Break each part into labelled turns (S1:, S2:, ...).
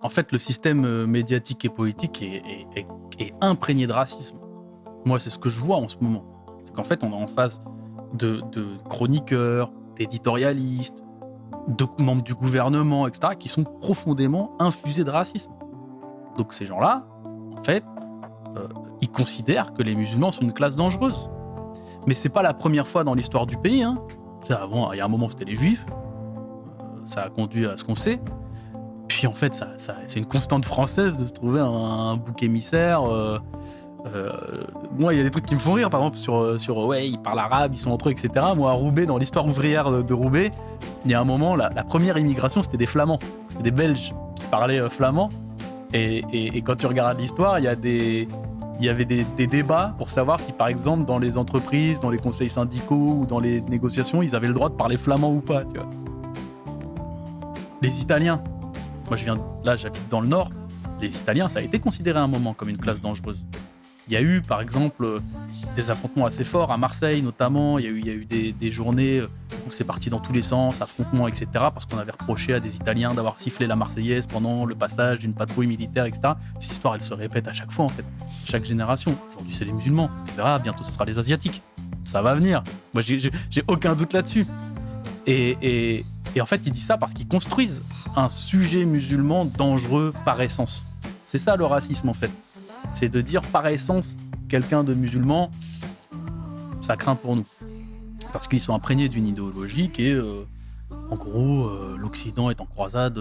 S1: En fait, le système médiatique et politique est imprégné de racisme. Moi, c'est ce que je vois en ce moment. C'est qu'en fait, on est en face de chroniqueurs, d'éditorialistes, de membres du gouvernement, etc., qui sont profondément infusés de racisme. Donc ces gens-là, en fait, ils considèrent que les musulmans sont une classe dangereuse. Mais c'est pas la première fois dans l'histoire du pays. Hein. Avant, il y a un moment, c'était les juifs. Ça a conduit à ce qu'on sait. Puis en fait, c'est une constante française de se trouver un bouc émissaire. Moi, il y a des trucs qui me font rire, par exemple, sur ouais, ils parlent arabe, ils sont entre eux, etc. Moi, à Roubaix, dans l'histoire ouvrière de Roubaix, il y a un moment, la première immigration, c'était des Flamands. C'était des Belges qui parlaient flamand. Et quand tu regardes l'histoire, il y avait des débats pour savoir si, par exemple, dans les entreprises, dans les conseils syndicaux ou dans les négociations, ils avaient le droit de parler flamand ou pas, tu vois. Les Italiens, moi j'habite dans le Nord, les Italiens, ça a été considéré à un moment comme une classe dangereuse. Il y a eu, par exemple, des affrontements assez forts à Marseille, notamment. Il y a eu des journées où c'est parti dans tous les sens, affrontements, etc. Parce qu'on avait reproché à des Italiens d'avoir sifflé la Marseillaise pendant le passage d'une patrouille militaire, etc. Cette histoire, elle se répète à chaque fois, en fait. Chaque génération. Aujourd'hui, c'est les musulmans. On verra, bientôt, ce sera les Asiatiques. Ça va venir. Moi, j'ai aucun doute là-dessus. Et en fait, ils disent ça parce qu'ils construisent un sujet musulman dangereux par essence. C'est ça le racisme, en fait. C'est de dire par essence, quelqu'un de musulman, ça craint pour nous. Parce qu'ils sont imprégnés d'une idéologie qui est, en gros, l'Occident est en croisade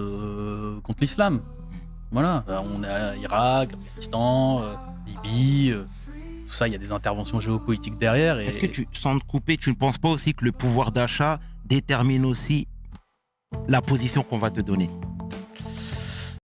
S1: contre l'islam. Voilà, on est à Irak, Afghanistan, Libye, tout ça, il y a des interventions géopolitiques derrière.
S2: Est-ce que sans te couper, tu ne penses pas aussi que le pouvoir d'achat détermine aussi la position qu'on va te donner ?